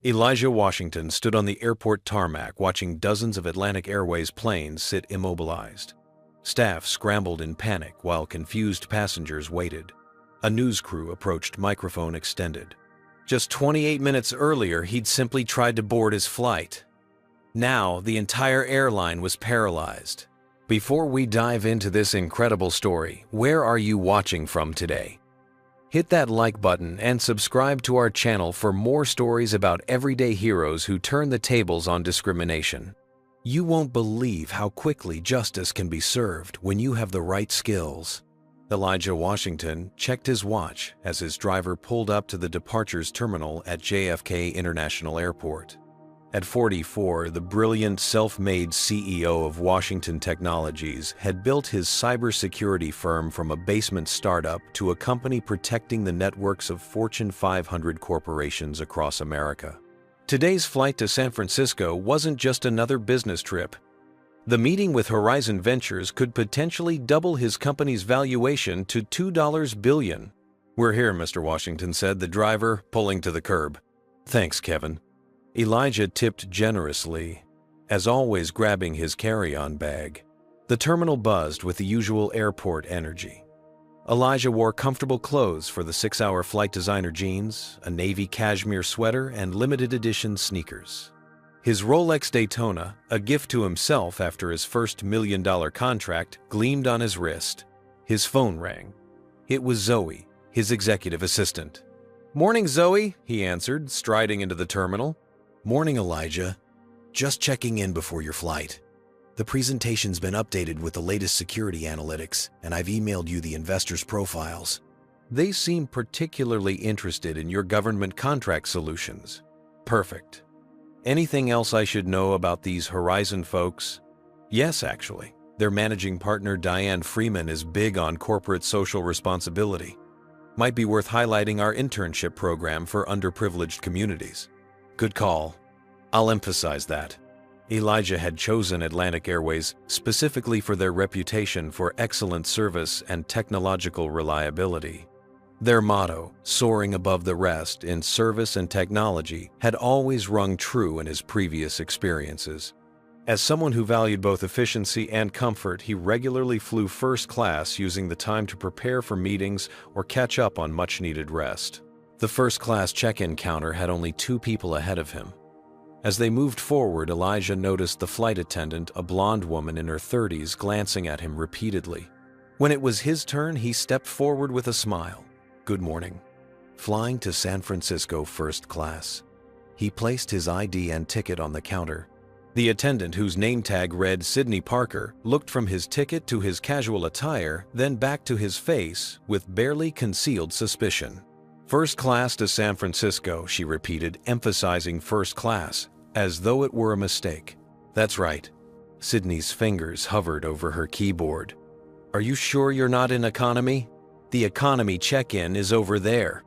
Elijah Washington stood on the airport tarmac watching dozens of Atlantic Airways planes sit immobilized. Staff scrambled in panic while confused passengers waited. A news crew approached, microphone extended. Just 28 minutes earlier, he'd simply tried to board his flight. Now, the entire airline was paralyzed. Before we dive into this incredible story, where are you watching from today? Hit that like button and subscribe to our channel for more stories about everyday heroes who turn the tables on discrimination. You won't believe how quickly justice can be served when you have the right skills. Elijah Washington checked his watch as his driver pulled up to the departures terminal at JFK International Airport. At 44, the brilliant self-made CEO of Washington Technologies had built his cybersecurity firm from a basement startup to a company protecting the networks of Fortune 500 corporations across America. Today's flight to San Francisco wasn't just another business trip. The meeting with Horizon Ventures could potentially double his company's valuation to $2 billion. "We're here," Mr. Washington said, the driver pulling to the curb. "Thanks, Kevin." Elijah tipped generously, as always grabbing his carry-on bag. The terminal buzzed with the usual airport energy. Elijah wore comfortable clothes for the 6-hour flight, designer jeans, a navy cashmere sweater, and limited edition sneakers. His Rolex Daytona, a gift to himself after his first $1 million contract, gleamed on his wrist. His phone rang. It was Zoe, his executive assistant. "Morning, Zoe," he answered, striding into the terminal. "Morning, Elijah. Just checking in before your flight. The presentation's been updated with the latest security analytics, and I've emailed you the investors' profiles." "They seem particularly interested in your government contract solutions." "Perfect. Anything else I should know about these Horizon folks?" "Yes, actually. Their managing partner, Diane Freeman, is big on corporate social responsibility. Might be worth highlighting our internship program for underprivileged communities." "Good call. I'll emphasize that." Elijah had chosen Atlantic Airways specifically for their reputation for excellent service and technological reliability. Their motto, soaring above the rest in service and technology, had always rung true in his previous experiences. As someone who valued both efficiency and comfort, he regularly flew first class, using the time to prepare for meetings or catch up on much-needed rest. The first-class check-in counter had only 2 people ahead of him. As they moved forward, Elijah noticed the flight attendant, a blonde woman in her 30s, glancing at him repeatedly. When it was his turn, he stepped forward with a smile. "Good morning." "Flying to San Francisco first class." He placed his ID and ticket on the counter. The attendant, whose name tag read Sidney Parker, looked from his ticket to his casual attire, then back to his face with barely concealed suspicion. "First class to San Francisco," she repeated, emphasizing first class, as though it were a mistake. "That's right." Sidney's fingers hovered over her keyboard. "Are you sure you're not in economy? The economy check-in is over there."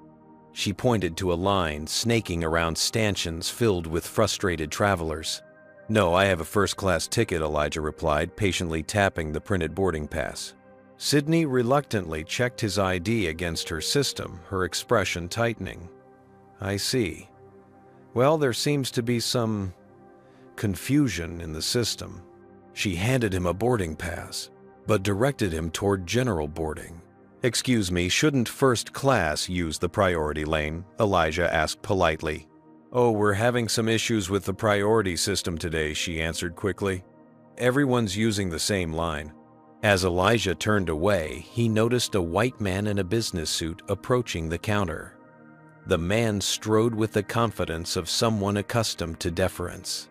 She pointed to a line snaking around stanchions filled with frustrated travelers. "No, I have a first-class ticket," Elijah replied, patiently tapping the printed boarding pass. Sidney reluctantly checked his ID against her system, her expression tightening. "I see. Well, there seems to be some confusion in the system." She handed him a boarding pass, but directed him toward general boarding. "Excuse me, shouldn't first class use the priority lane?" Elijah asked politely. "Oh, we're having some issues with the priority system today," she answered quickly. "Everyone's using the same line." As Elijah turned away, he noticed a white man in a business suit approaching the counter. The man strode with the confidence of someone accustomed to deference.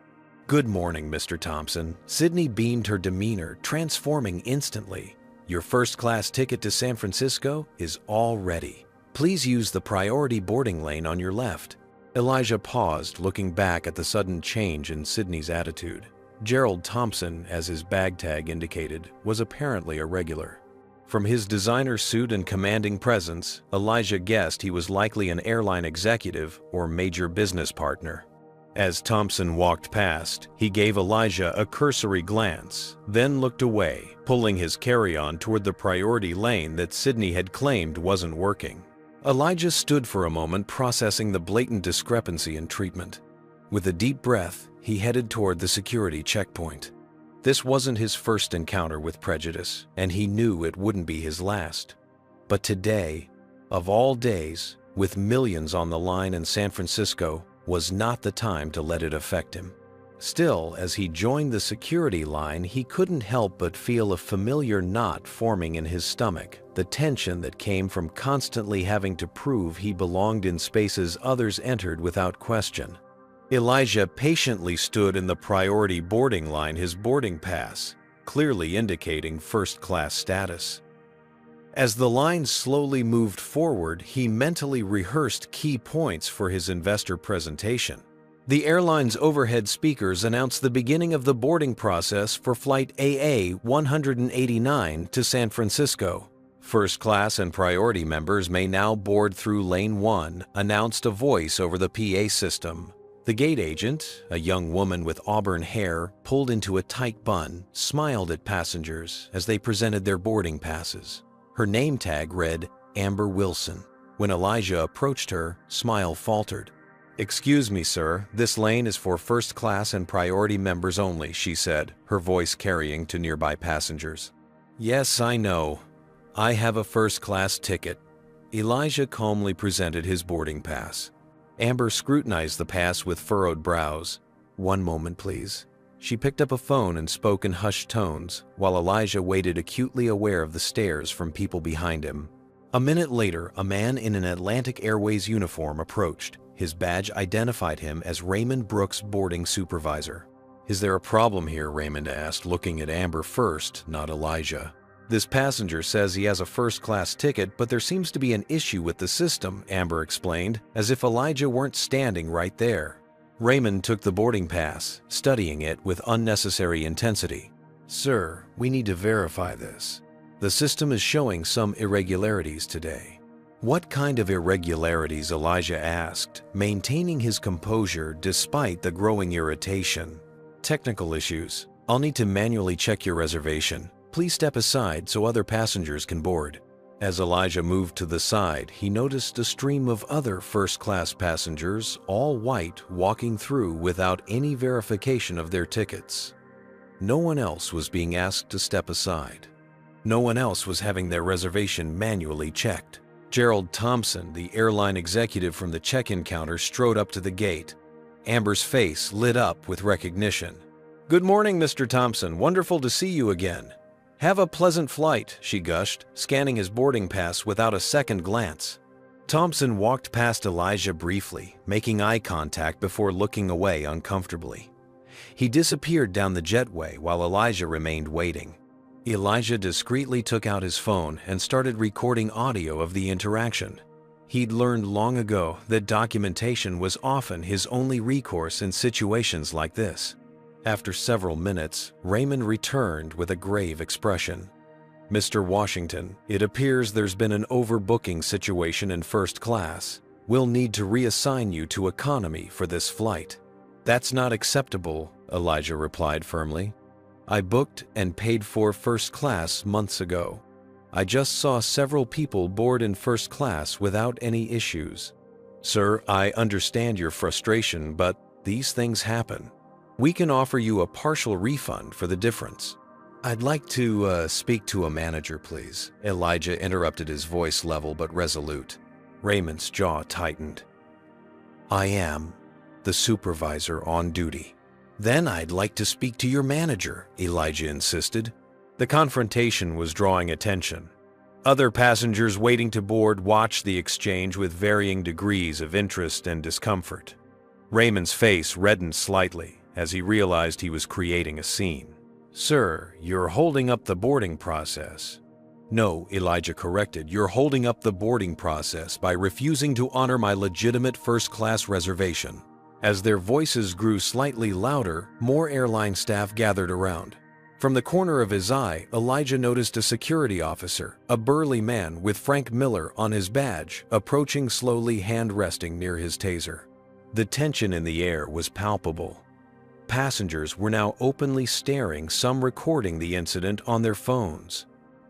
"Good morning, Mr. Thompson." Sidney beamed, her demeanor transforming instantly. "Your first-class ticket to San Francisco is all ready. Please use the priority boarding lane on your left." Elijah paused, looking back at the sudden change in Sidney's attitude. Gerald Thompson, as his bag tag indicated, was apparently a regular. From his designer suit and commanding presence, Elijah guessed he was likely an airline executive or major business partner. As Thompson walked past, he gave Elijah a cursory glance, then looked away, pulling his carry-on toward the priority lane that Sidney had claimed wasn't working. Elijah stood for a moment, processing the blatant discrepancy in treatment. With a deep breath, he headed toward the security checkpoint. This wasn't his first encounter with prejudice, and he knew it wouldn't be his last. But today, of all days, with millions on the line in San Francisco, was not the time to let it affect him. Still, as he joined the security line, he couldn't help but feel a familiar knot forming in his stomach, the tension that came from constantly having to prove he belonged in spaces others entered without question. Elijah patiently stood in the priority boarding line, his boarding pass, clearly indicating first-class status. As the line slowly moved forward, he mentally rehearsed key points for his investor presentation. The airline's overhead speakers announced the beginning of the boarding process for Flight AA-189 to San Francisco. First class and priority members may now board through Lane 1, announced a voice over the PA system. The gate agent, a young woman with auburn hair pulled into a tight bun, smiled at passengers as they presented their boarding passes. Her name tag read Amber Wilson. When Elijah approached her, smile faltered. "Excuse me, sir, this lane is for first class and priority members only," she said, her voice carrying to nearby passengers. "Yes, I know. I have a first-class ticket." Elijah calmly presented his boarding pass. Amber scrutinized the pass with furrowed brows. "One moment, please." She picked up a phone and spoke in hushed tones, while Elijah waited, acutely aware of the stares from people behind him. A minute later, a man in an Atlantic Airways uniform approached. His badge identified him as Raymond Brooks' boarding supervisor. "Is there a problem here?" Raymond asked, looking at Amber first, not Elijah. "This passenger says he has a first-class ticket, but there seems to be an issue with the system," Amber explained, as if Elijah weren't standing right there. Raymond took the boarding pass, studying it with unnecessary intensity. "Sir, we need to verify this. The system is showing some irregularities today." "What kind of irregularities?" Elijah asked, maintaining his composure despite the growing irritation. "Technical issues. I'll need to manually check your reservation. Please step aside so other passengers can board." As Elijah moved to the side, he noticed a stream of other first-class passengers, all white, walking through without any verification of their tickets. No one else was being asked to step aside. No one else was having their reservation manually checked. Gerald Thompson, the airline executive from the check-in counter, strode up to the gate. Amber's face lit up with recognition. "Good morning, Mr. Thompson. Wonderful to see you again." "Have a pleasant flight," she gushed, scanning his boarding pass without a second glance. Thompson walked past Elijah briefly, making eye contact before looking away uncomfortably. He disappeared down the jetway while Elijah remained waiting. Elijah discreetly took out his phone and started recording audio of the interaction. He'd learned long ago that documentation was often his only recourse in situations like this. After several minutes, Raymond returned with a grave expression. "Mr. Washington, it appears there's been an overbooking situation in first class. We'll need to reassign you to economy for this flight." "That's not acceptable," Elijah replied firmly. "I booked and paid for first class months ago. I just saw several people board in first class without any issues." "Sir, I understand your frustration, but these things happen. We can offer you a partial refund for the difference." "I'd like to speak to a manager, please," Elijah interrupted, his voice level but resolute. Raymond's jaw tightened. "I am the supervisor on duty." "Then I'd like to speak to your manager," Elijah insisted. The confrontation was drawing attention. Other passengers waiting to board watched the exchange with varying degrees of interest and discomfort. Raymond's face reddened slightly as he realized he was creating a scene. "Sir, you're holding up the boarding process." "No," Elijah corrected, "you're holding up the boarding process by refusing to honor my legitimate first-class reservation." As their voices grew slightly louder, more airline staff gathered around. From the corner of his eye, Elijah noticed a security officer, a burly man with Frank Miller on his badge, approaching slowly, hand resting near his taser. The tension in the air was palpable. Passengers were now openly staring, some recording the incident on their phones.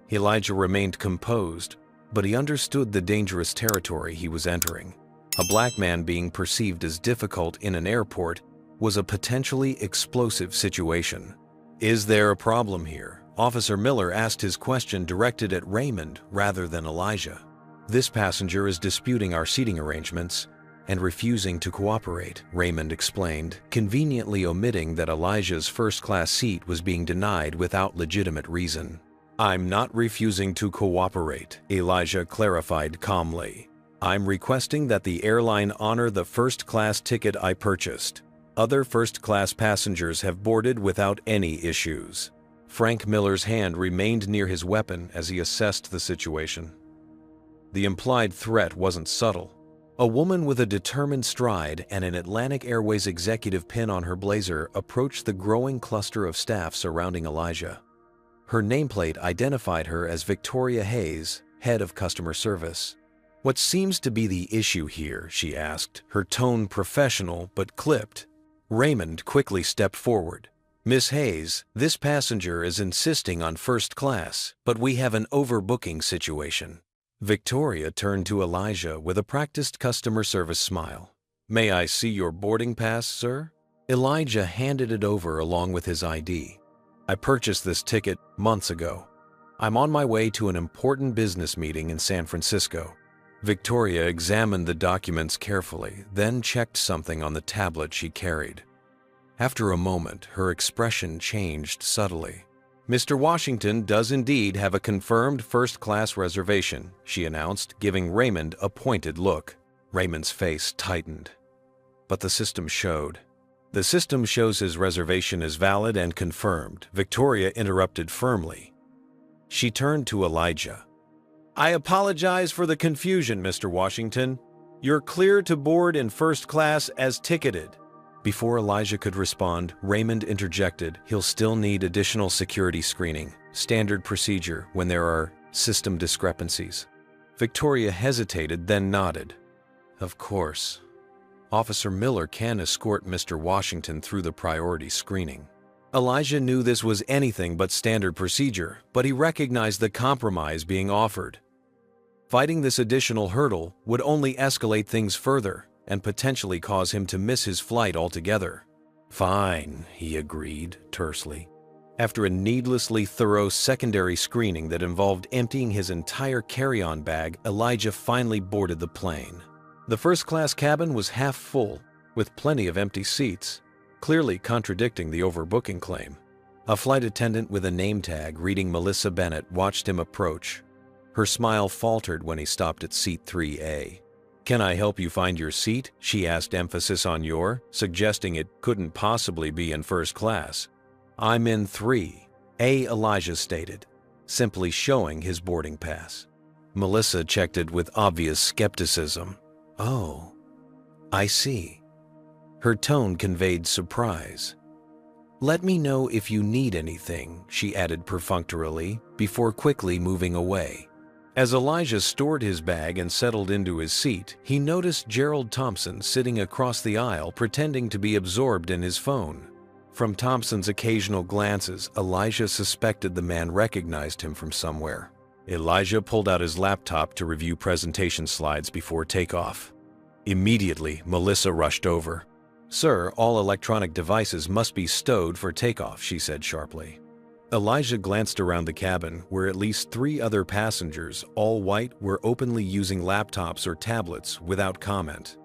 Elijah remained composed, but he understood the dangerous territory he was entering. A black man being perceived as difficult in an airport was a potentially explosive situation. "Is there a problem here?" Officer Miller asked his question directed at Raymond rather than Elijah. "This passenger is disputing our seating arrangements and refusing to cooperate," Raymond explained, conveniently omitting that Elijah's first-class seat was being denied without legitimate reason. "I'm not refusing to cooperate," Elijah clarified calmly. "I'm requesting that the airline honor the first-class ticket I purchased. Other first-class passengers have boarded without any issues." Frank Miller's hand remained near his weapon as he assessed the situation. The implied threat wasn't subtle. A woman with a determined stride and an Atlantic Airways executive pin on her blazer approached the growing cluster of staff surrounding Elijah. Her nameplate identified her as Victoria Hayes, head of customer service. "What seems to be the issue here?" she asked, her tone professional but clipped. Raymond quickly stepped forward. "Miss Hayes, this passenger is insisting on first class, but we have an overbooking situation." Victoria turned to Elijah with a practiced customer service smile. "May I see your boarding pass, sir?" Elijah handed it over along with his ID. "I purchased this ticket months ago. I'm on my way to an important business meeting in San Francisco." Victoria examined the documents carefully, then checked something on the tablet she carried. After a moment, her expression changed subtly. "Mr. Washington does indeed have a confirmed first-class reservation," she announced, giving Raymond a pointed look. Raymond's face tightened. "But the system showed." "The system shows his reservation is valid and confirmed," Victoria interrupted firmly. She turned to Elijah. "I apologize for the confusion, Mr. Washington. You're clear to board in first class as ticketed." Before Elijah could respond, Raymond interjected, "He'll still need additional security screening, standard procedure when there are system discrepancies." Victoria hesitated, then nodded. "Of course. Officer Miller can escort Mr. Washington through the priority screening." Elijah knew this was anything but standard procedure, but he recognized the compromise being offered. Fighting this additional hurdle would only escalate things further and potentially cause him to miss his flight altogether. "Fine," he agreed tersely. After a needlessly thorough secondary screening that involved emptying his entire carry-on bag, Elijah finally boarded the plane. The first-class cabin was half full, with plenty of empty seats, clearly contradicting the overbooking claim. A flight attendant with a name tag reading Melissa Bennett watched him approach. Her smile faltered when he stopped at seat 3A. "Can I help you find your seat?" she asked, emphasis on your, suggesting it couldn't possibly be in first class. "I'm in 3A," Elijah stated, simply showing his boarding pass. Melissa checked it with obvious skepticism. "Oh, I see." Her tone conveyed surprise. "Let me know if you need anything," she added perfunctorily, before quickly moving away. As Elijah stored his bag and settled into his seat, he noticed Gerald Thompson sitting across the aisle pretending to be absorbed in his phone. From Thompson's occasional glances, Elijah suspected the man recognized him from somewhere. Elijah pulled out his laptop to review presentation slides before takeoff. Immediately, Melissa rushed over. "Sir, all electronic devices must be stowed for takeoff," she said sharply. Elijah glanced around the cabin, where at least 3 other passengers, all white, were openly using laptops or tablets without comment.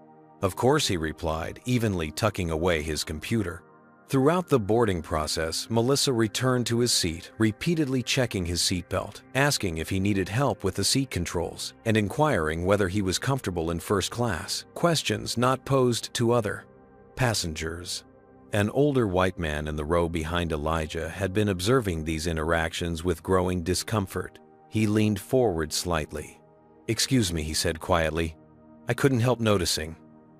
"Of course," he replied, evenly tucking away his computer. Throughout the boarding process, Melissa returned to his seat, repeatedly checking his seatbelt, asking if he needed help with the seat controls, and inquiring whether he was comfortable in first class, questions not posed to other passengers. An older white man in the row behind Elijah had been observing these interactions with growing discomfort. He leaned forward slightly. "Excuse me," he said quietly. "I couldn't help noticing.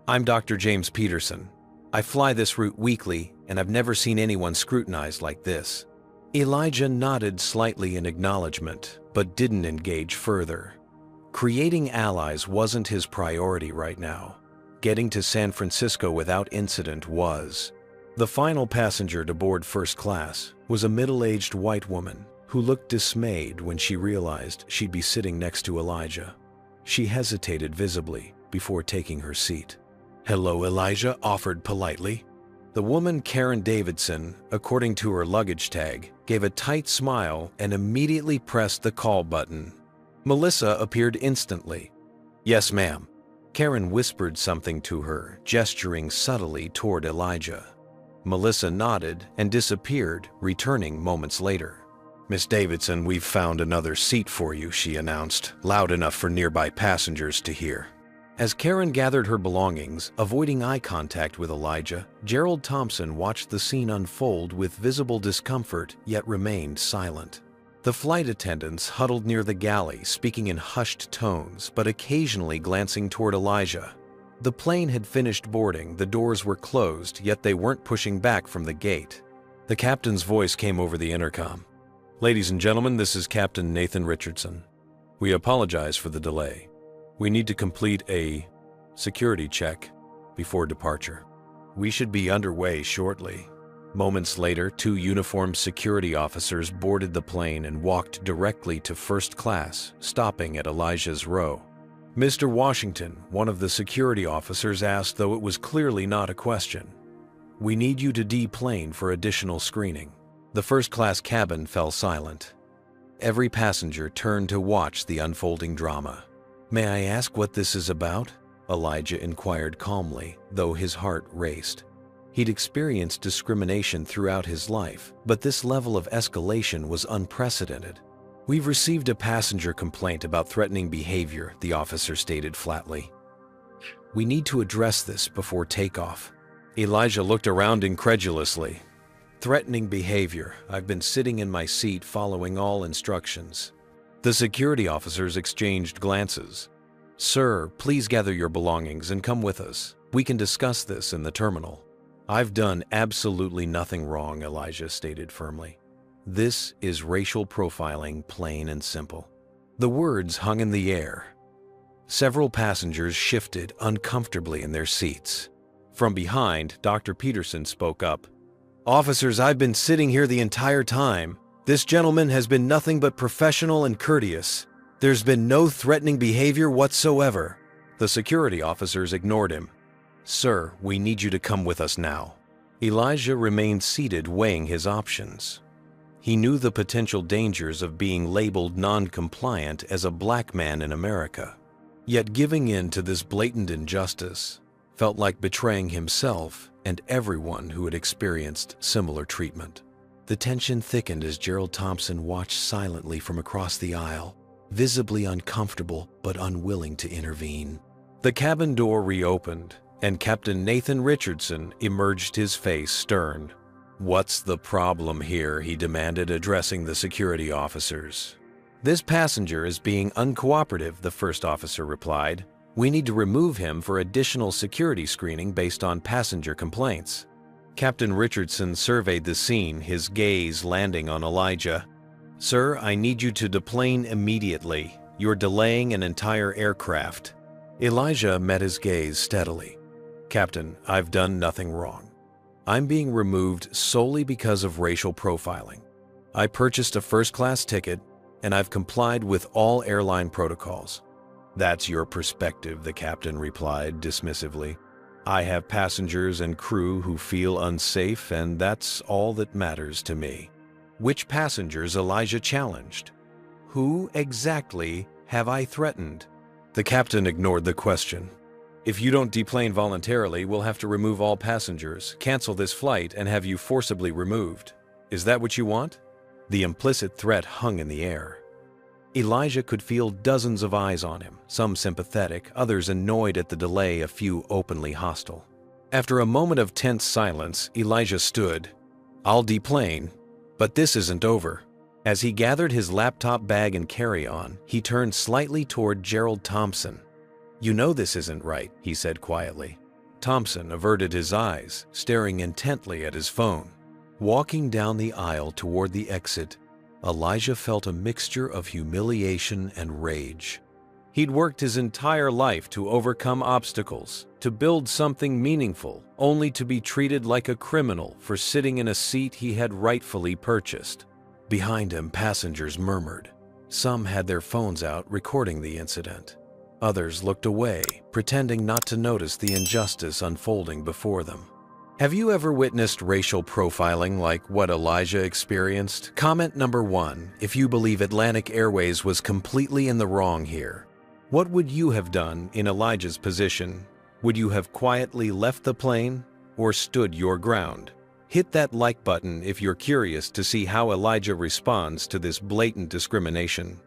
I'm Dr. James Peterson. I fly this route weekly, and I've never seen anyone scrutinized like this." Elijah nodded slightly in acknowledgement, but didn't engage further. Creating allies wasn't his priority right now. Getting to San Francisco without incident was. The final passenger to board first class was a middle-aged white woman who looked dismayed when she realized she'd be sitting next to Elijah. She hesitated visibly before taking her seat. "Hello," Elijah offered politely. The woman, Karen Davidson, according to her luggage tag, gave a tight smile and immediately pressed the call button. Melissa appeared instantly. "Yes, ma'am." Karen whispered something to her, gesturing subtly toward Elijah. Melissa nodded and disappeared, returning moments later. "Miss Davidson, we've found another seat for you," she announced, loud enough for nearby passengers to hear. As Karen gathered her belongings, avoiding eye contact with Elijah, Gerald Thompson watched the scene unfold with visible discomfort, yet remained silent. The flight attendants huddled near the galley, speaking in hushed tones, but occasionally glancing toward Elijah. The plane had finished boarding, the doors were closed, yet they weren't pushing back from the gate. The captain's voice came over the intercom. "Ladies and gentlemen, this is Captain Nathan Richardson. We apologize for the delay. We need to complete a security check before departure. We should be underway shortly." Moments later, 2 uniformed security officers boarded the plane and walked directly to first class, stopping at Elijah's row. "Mr. Washington," one of the security officers asked, though it was clearly not a question. "We need you to deplane for additional screening." The first-class cabin fell silent. Every passenger turned to watch the unfolding drama. "May I ask what this is about?" Elijah inquired calmly, though his heart raced. He'd experienced discrimination throughout his life, but this level of escalation was unprecedented. "We've received a passenger complaint about threatening behavior," the officer stated flatly. "We need to address this before takeoff." Elijah looked around incredulously. "Threatening behavior. I've been sitting in my seat following all instructions." The security officers exchanged glances. "Sir, please gather your belongings and come with us. We can discuss this in the terminal." "I've done absolutely nothing wrong," Elijah stated firmly. "This is racial profiling, plain and simple." The words hung in the air. Several passengers shifted uncomfortably in their seats. From behind, Dr. Peterson spoke up. "Officers, I've been sitting here the entire time. This gentleman has been nothing but professional and courteous. There's been no threatening behavior whatsoever." The security officers ignored him. "Sir, we need you to come with us now." Elijah remained seated, weighing his options. He knew the potential dangers of being labeled non-compliant as a black man in America. Yet giving in to this blatant injustice felt like betraying himself and everyone who had experienced similar treatment. The tension thickened as Gerald Thompson watched silently from across the aisle, visibly uncomfortable but unwilling to intervene. The cabin door reopened, and Captain Nathan Richardson emerged, his face stern. "What's the problem here?" he demanded, addressing the security officers. "This passenger is being uncooperative," the first officer replied. "We need to remove him for additional security screening based on passenger complaints." Captain Richardson surveyed the scene, his gaze landing on Elijah. "Sir, I need you to deplane immediately. You're delaying an entire aircraft." Elijah met his gaze steadily. "Captain, I've done nothing wrong. I'm being removed solely because of racial profiling. I purchased a first-class ticket, and I've complied with all airline protocols." "That's your perspective," the captain replied dismissively. "I have passengers and crew who feel unsafe, and that's all that matters to me." "Which passengers?" Elijah challenged. "Who exactly have I threatened?" The captain ignored the question. "If you don't deplane voluntarily, we'll have to remove all passengers, cancel this flight, and have you forcibly removed. Is that what you want?" The implicit threat hung in the air. Elijah could feel dozens of eyes on him, some sympathetic, others annoyed at the delay, a few openly hostile. After a moment of tense silence, Elijah stood. "I'll deplane, but this isn't over." As he gathered his laptop bag and carry-on, he turned slightly toward Gerald Thompson. "You know this isn't right," he said quietly. Thompson averted his eyes, staring intently at his phone. Walking down the aisle toward the exit, Elijah felt a mixture of humiliation and rage. He'd worked his entire life to overcome obstacles, to build something meaningful, only to be treated like a criminal for sitting in a seat he had rightfully purchased. Behind him, passengers murmured. Some had their phones out, recording the incident. Others looked away, pretending not to notice the injustice unfolding before them. Have you ever witnessed racial profiling like what Elijah experienced? Comment number 1 if you believe Atlantic Airways was completely in the wrong here. What would you have done in Elijah's position? Would you have quietly left the plane or stood your ground? Hit that like button if you're curious to see how Elijah responds to this blatant discrimination.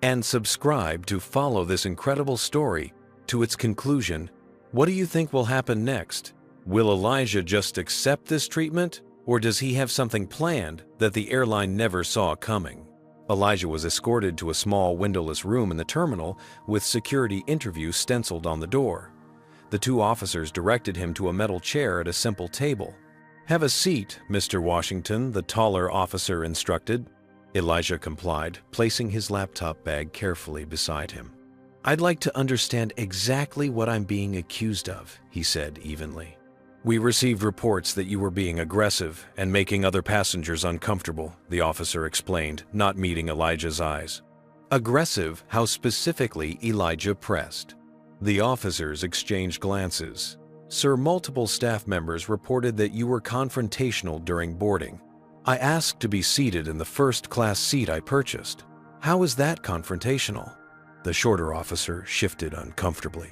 And subscribe to follow this incredible story to its conclusion. What do you think will happen next? Will Elijah just accept this treatment, or does he have something planned that the airline never saw coming? Elijah was escorted to a small windowless room in the terminal with security interview stenciled on the door. The 2 officers directed him to a metal chair at a simple table. "Have a seat, Mr. Washington," the taller officer instructed. Elijah complied, placing his laptop bag carefully beside him. "I'd like to understand exactly what I'm being accused of," he said evenly. "We received reports that you were being aggressive and making other passengers uncomfortable," the officer explained, not meeting Elijah's eyes. "Aggressive?" How specifically? Elijah pressed. The officers exchanged glances. "Sir, multiple staff members reported that you were confrontational during boarding. I asked to be seated in the first-class seat I purchased. How is that confrontational?" The shorter officer shifted uncomfortably.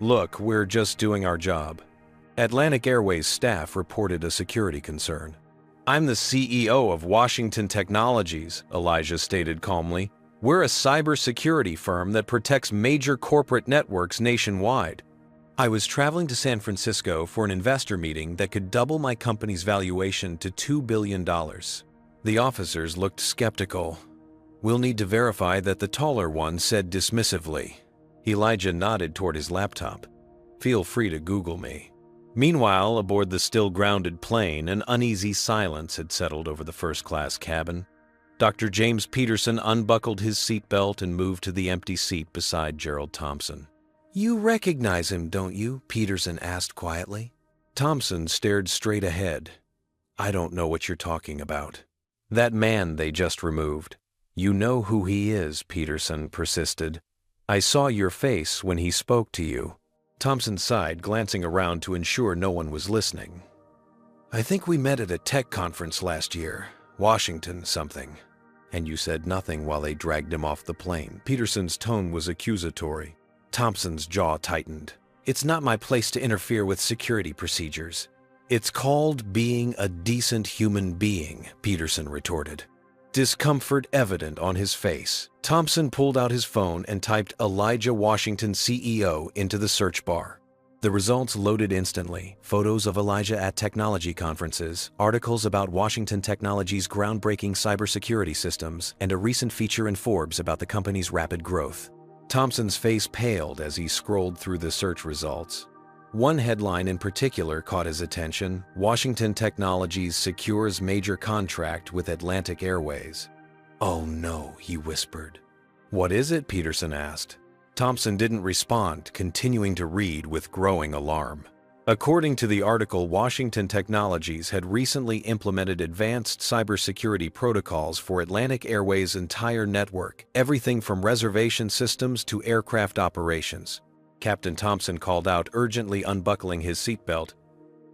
"Look, we're just doing our job." Atlantic Airways staff reported a security concern. "I'm the CEO of Washington Technologies," Elijah stated calmly. "We're a cybersecurity firm that protects major corporate networks nationwide. I was traveling to San Francisco for an investor meeting that could double my company's valuation to $2 billion. The officers looked skeptical. "We'll need to verify that," the taller one said dismissively. Elijah nodded toward his laptop. "Feel free to Google me." Meanwhile, aboard the still grounded plane, an uneasy silence had settled over the first-class cabin. Dr. James Peterson unbuckled his seatbelt and moved to the empty seat beside Gerald Thompson. "You recognize him, don't you?" Peterson asked quietly. Thompson stared straight ahead. "I don't know what you're talking about." "That man they just removed. You know who he is," Peterson persisted. "I saw your face when he spoke to you." Thompson sighed, glancing around to ensure no one was listening. "I think we met at a tech conference last year. Washington something." "And you said nothing while they dragged him off the plane." Peterson's tone was accusatory. Thompson's jaw tightened. "It's not my place to interfere with security procedures." "It's called being a decent human being," Peterson retorted. Discomfort evident on his face, Thompson pulled out his phone and typed Elijah Washington CEO into the search bar. The results loaded instantly. Photos of Elijah at technology conferences, articles about Washington Technology's groundbreaking cybersecurity systems, and a recent feature in Forbes about the company's rapid growth. Thompson's face paled as he scrolled through the search results. One headline in particular caught his attention: Washington Technologies secures major contract with Atlantic Airways. "Oh no," he whispered. "What is it?" Peterson asked. Thompson didn't respond, continuing to read with growing alarm. According to the article, Washington Technologies had recently implemented advanced cybersecurity protocols for Atlantic Airways' entire network, everything from reservation systems to aircraft operations. Captain Thompson called out, urgently unbuckling his seatbelt.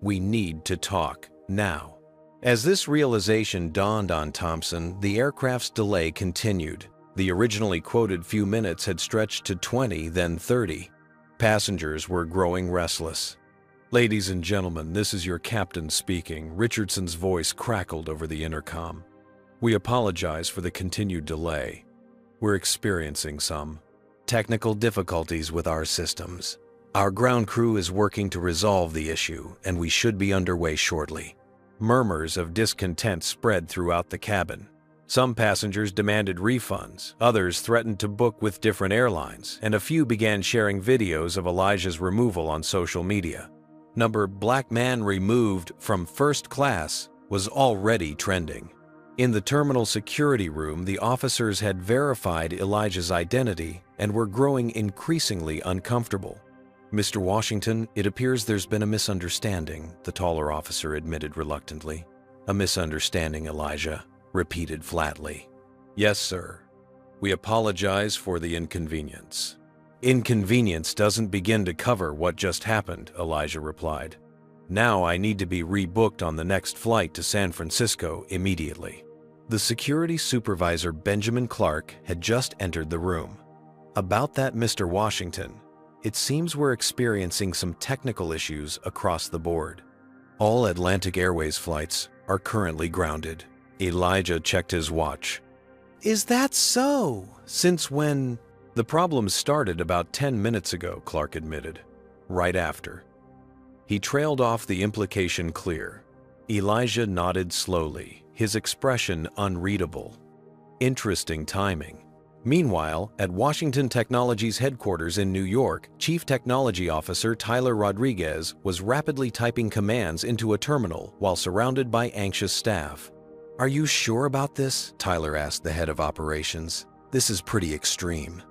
"We need to talk, now." As this realization dawned on Thompson, the aircraft's delay continued. The originally quoted few minutes had stretched to 20, then 30. Passengers were growing restless. "Ladies and gentlemen, this is your captain speaking," Richardson's voice crackled over the intercom. "We apologize for the continued delay. We're experiencing some technical difficulties with our systems. Our ground crew is working to resolve the issue, and we should be underway shortly." Murmurs of discontent spread throughout the cabin. Some passengers demanded refunds, others threatened to book with different airlines, and a few began sharing videos of Elijah's removal on social media. Black man removed from first class was already trending. In the terminal security room, the officers had verified Elijah's identity and were growing increasingly uncomfortable. "Mr. Washington, it appears there's been a misunderstanding," the taller officer admitted reluctantly. "A misunderstanding," Elijah repeated flatly. "Yes, sir. We apologize for the inconvenience." "Inconvenience doesn't begin to cover what just happened," Elijah replied. Now I need to be rebooked on the next flight to San Francisco immediately." The security supervisor, Benjamin Clark, had just entered the room. "About that, Mr. Washington, it seems we're experiencing some technical issues across the board. All Atlantic Airways flights are currently grounded." Elijah checked his watch. "Is that so? Since when?" "The problem started about 10 minutes ago," Clark admitted. "Right after." He trailed off, the implication clear. Elijah nodded slowly, his expression unreadable. Interesting timing. Meanwhile, at Washington Technology's headquarters in New York, Chief Technology Officer Tyler Rodriguez was rapidly typing commands into a terminal while surrounded by anxious staff. "Are you sure about this?" Tyler asked the head of operations. "This is pretty extreme."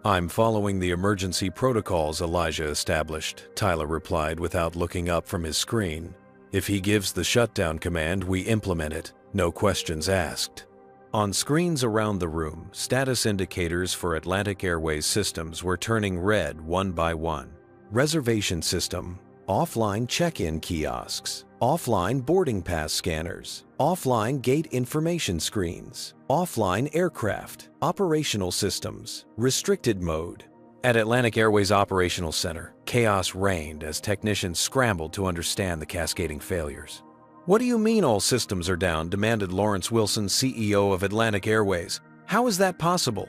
"I'm following the emergency protocols Elijah established," Tyler replied without looking up from his screen. "If he gives the shutdown command, we implement it, no questions asked." On screens around the room, status indicators for Atlantic Airways systems were turning red one by one. Reservation system, offline check-in kiosks, offline boarding pass scanners, offline gate information screens, offline aircraft, operational systems, restricted mode. At Atlantic Airways Operational Center, chaos reigned as technicians scrambled to understand the cascading failures. "What do you mean all systems are down?" demanded Lawrence Wilson, CEO of Atlantic Airways. "How is that possible?"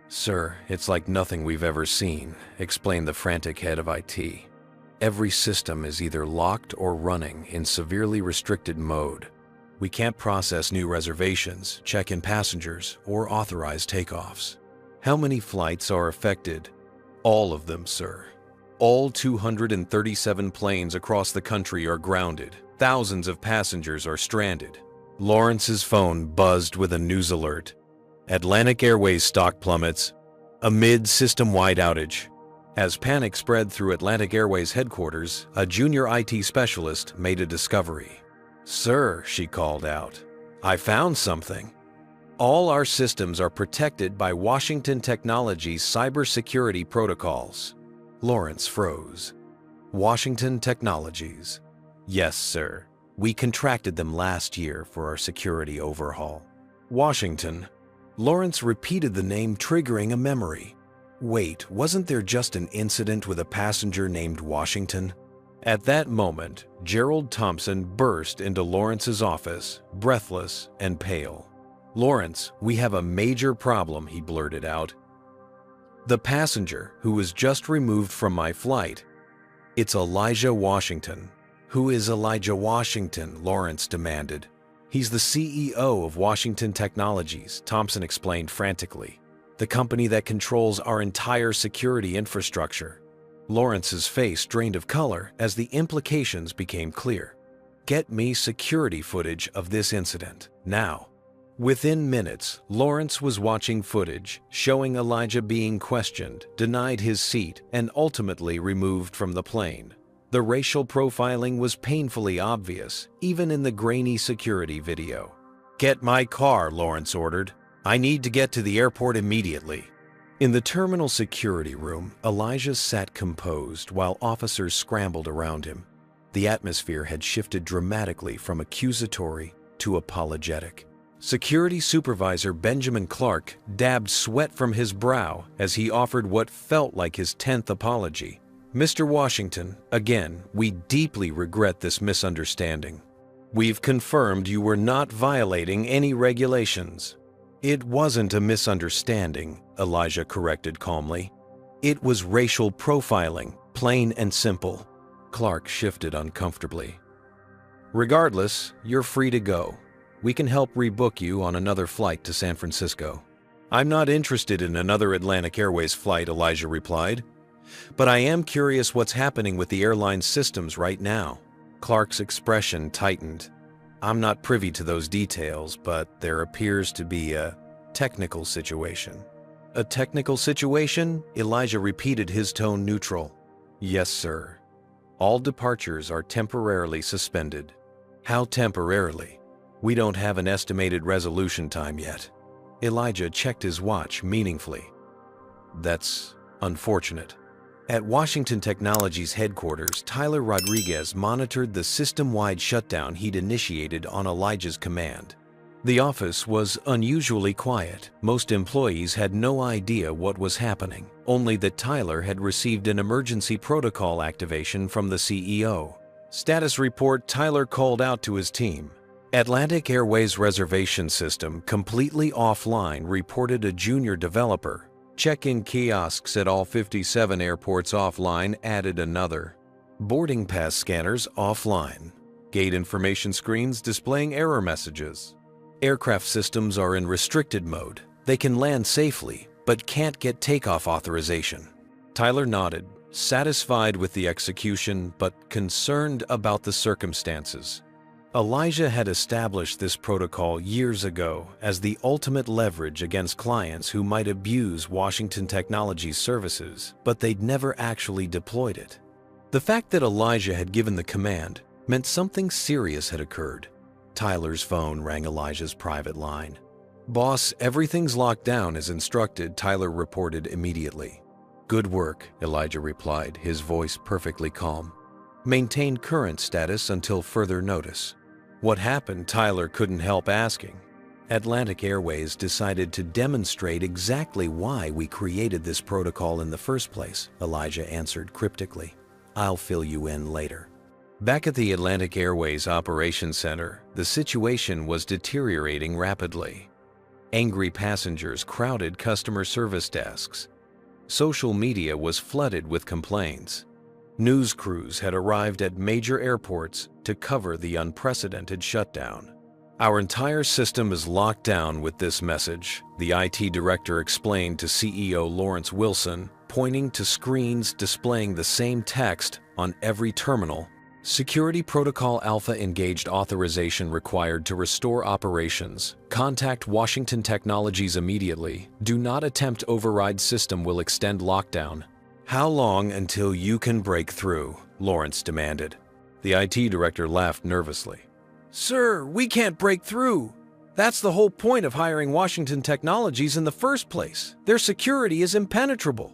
"Sir, it's like nothing we've ever seen," explained the frantic head of IT. "Every system is either locked or running in severely restricted mode. We can't process new reservations, check in passengers, or authorize takeoffs." "How many flights are affected?" "All of them, sir. All 237 planes across the country are grounded. Thousands of passengers are stranded." Lawrence's phone buzzed with a news alert. "Atlantic Airways stock plummets amid system-wide outage." As panic spread through Atlantic Airways headquarters, a junior IT specialist made a discovery. "Sir," she called out, "I found something. All our systems are protected by Washington Technology's cybersecurity protocols." Lawrence froze. "Washington Technologies?" "Yes, sir. We contracted them last year for our security overhaul." "Washington?" Lawrence repeated the name, triggering a memory. Wait, wasn't there just an incident with a passenger named Washington? At that moment, Gerald Thompson burst into Lawrence's office, breathless and pale. "Lawrence, we have a major problem," he blurted out. "The passenger who was just removed from my flight. It's Elijah Washington." "Who is Elijah Washington?" Lawrence demanded. "He's the CEO of Washington Technologies," Thompson explained frantically. "The company that controls our entire security infrastructure." Lawrence's face drained of color as the implications became clear. "Get me security footage of this incident, now." Within minutes, Lawrence was watching footage showing Elijah being questioned, denied his seat, and ultimately removed from the plane. The racial profiling was painfully obvious, even in the grainy security video. "Get my car," Lawrence ordered. "I need to get to the airport immediately." In the terminal security room, Elijah sat composed while officers scrambled around him. The atmosphere had shifted dramatically from accusatory to apologetic. Security Supervisor Benjamin Clark dabbed sweat from his brow as he offered what felt like his 10th apology. "Mr. Washington, again, we deeply regret this misunderstanding. We've confirmed you were not violating any regulations." "It wasn't a misunderstanding," Elijah corrected calmly. "It was racial profiling, plain and simple." Clark shifted uncomfortably. "Regardless, you're free to go. We can help rebook you on another flight to San Francisco." "I'm not interested in another Atlantic Airways flight," Elijah replied. "But I am curious what's happening with the airline's systems right now." Clark's expression tightened. "I'm not privy to those details, but there appears to be a technical situation." "A technical situation?" Elijah repeated, his tone neutral. "Yes, sir. All departures are temporarily suspended." "How temporarily?" "We don't have an estimated resolution time yet." Elijah checked his watch meaningfully. "That's unfortunate." At Washington Technologies headquarters, Tyler Rodriguez monitored the system-wide shutdown he'd initiated on Elijah's command. The office was unusually quiet. Most employees had no idea what was happening, only that Tyler had received an emergency protocol activation from the CEO. Status report: Tyler called out to his team. Atlantic Airways reservation system completely offline, reported a junior developer. Check-in kiosks at all 57 airports offline, added another. Boarding pass scanners offline. Gate information screens displaying error messages. Aircraft systems are in restricted mode. They can land safely, but can't get takeoff authorization. Tyler nodded, satisfied with the execution, but concerned about the circumstances. Elijah had established this protocol years ago as the ultimate leverage against clients who might abuse Washington Technologies services, but they'd never actually deployed it. The fact that Elijah had given the command meant something serious had occurred. Tyler's phone rang Elijah's private line. "Boss, everything's locked down as instructed," Tyler reported immediately. "Good work," Elijah replied, his voice perfectly calm. "Maintain current status until further notice." What happened, Tyler couldn't help asking. Atlantic Airways decided to demonstrate exactly why we created this protocol in the first place, Elijah answered cryptically. "I'll fill you in later." Back at the Atlantic Airways Operations Center, the situation was deteriorating rapidly. Angry passengers crowded customer service desks. Social media was flooded with complaints. News crews had arrived at major airports to cover the unprecedented shutdown. "Our entire system is locked down with this message," the IT director explained to CEO Lawrence Wilson, pointing to screens displaying the same text on every terminal. "Security Protocol Alpha engaged authorization required to restore operations. Contact Washington Technologies immediately. Do not attempt override, system will extend lockdown." "How long until you can break through?" Lawrence demanded. The IT director laughed nervously. "Sir, we can't break through. That's the whole point of hiring Washington Technologies in the first place. Their security is impenetrable."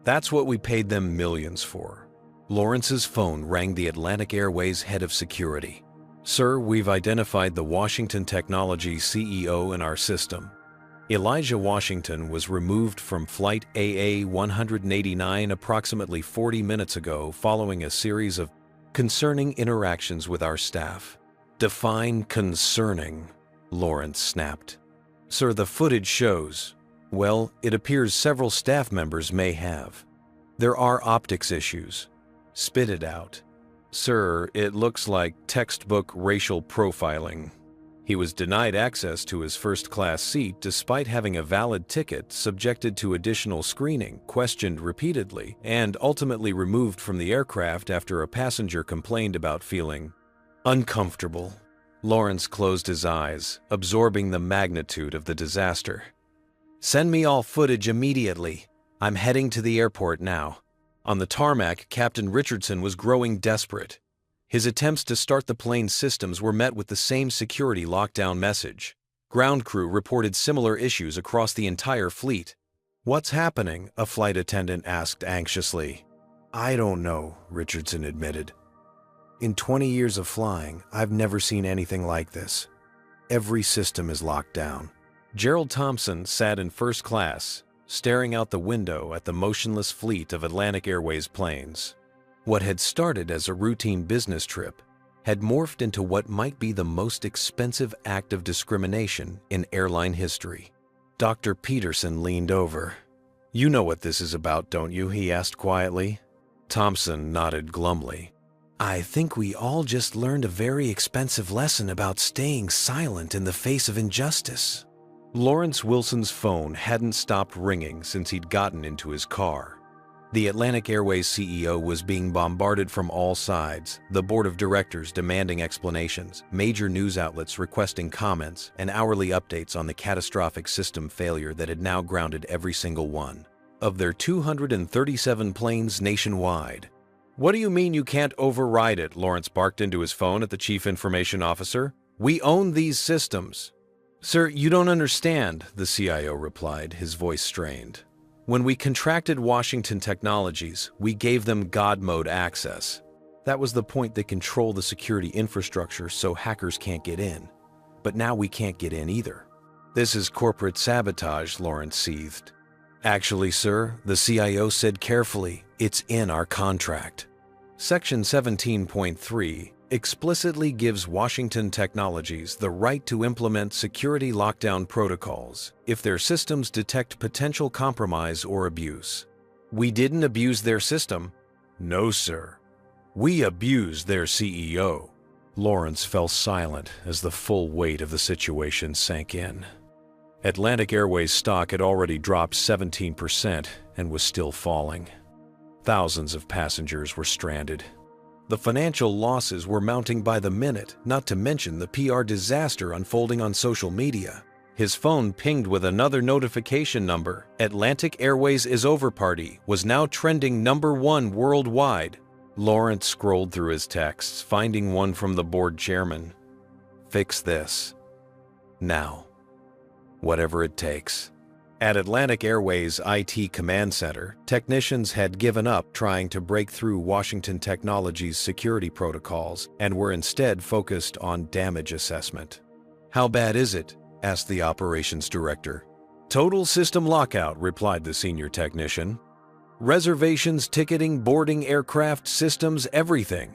"That's what we paid them millions for." Lawrence's phone rang the Atlantic Airways head of security. "Sir, we've identified the Washington Technologies CEO in our system. Elijah Washington was removed from Flight AA-189 approximately 40 minutes ago following a series of concerning interactions with our staff." "Define concerning," Lawrence snapped. "Sir, the footage shows. Well, it appears several staff members may have. There are optics issues." "Spit it out." "Sir, it looks like textbook racial profiling. He was denied access to his first-class seat despite having a valid ticket, subjected to additional screening, questioned repeatedly, and ultimately removed from the aircraft after a passenger complained about feeling uncomfortable." Lawrence closed his eyes, absorbing the magnitude of the disaster. "Send me all footage immediately. I'm heading to the airport now." On the tarmac, Captain Richardson was growing desperate. His attempts to start the plane's systems were met with the same security lockdown message. Ground crew reported similar issues across the entire fleet. "What's happening?" a flight attendant asked anxiously. "I don't know," Richardson admitted. "In 20 years of flying, I've never seen anything like this. Every system is locked down." Gerald Thompson sat in first class, staring out the window at the motionless fleet of Atlantic Airways planes. What had started as a routine business trip had morphed into what might be the most expensive act of discrimination in airline history. Dr. Peterson leaned over. "You know what this is about, don't you?" he asked quietly. Thompson nodded glumly. "I think we all just learned a very expensive lesson about staying silent in the face of injustice." Lawrence Wilson's phone hadn't stopped ringing since he'd gotten into his car. The Atlantic Airways CEO was being bombarded from all sides, the board of directors demanding explanations, major news outlets requesting comments, and hourly updates on the catastrophic system failure that had now grounded every single one of their 237 planes nationwide. "What do you mean you can't override it?" Lawrence barked into his phone at the chief information officer. "We own these systems." "Sir, you don't understand," the CIO replied, his voice strained. When we contracted Washington Technologies, we gave them God mode access. That was the point. They control the security infrastructure so hackers can't get in. But now we can't get in either. This is corporate sabotage, Lawrence seethed. Actually, sir, the CIO said carefully, it's in our contract. Section 17.3 explicitly gives Washington Technologies the right to implement security lockdown protocols if their systems detect potential compromise or abuse. We didn't abuse their system. No, sir. We abused their CEO. Lawrence fell silent as the full weight of the situation sank in. Atlantic Airways stock had already dropped 17% and was still falling. Thousands of passengers were stranded. The financial losses were mounting by the minute, not to mention the PR disaster unfolding on social media. His phone pinged with another notification number. Atlantic Airways is over party was now trending #1 worldwide. Lawrence scrolled through his texts, finding one from the board chairman. Fix this. Now. Whatever it takes. At Atlantic Airways' IT command center, technicians had given up trying to break through Washington Technologies' security protocols and were instead focused on damage assessment. How bad is it? Asked the operations director. Total system lockout, replied the senior technician. Reservations, ticketing, boarding, aircraft, systems, everything.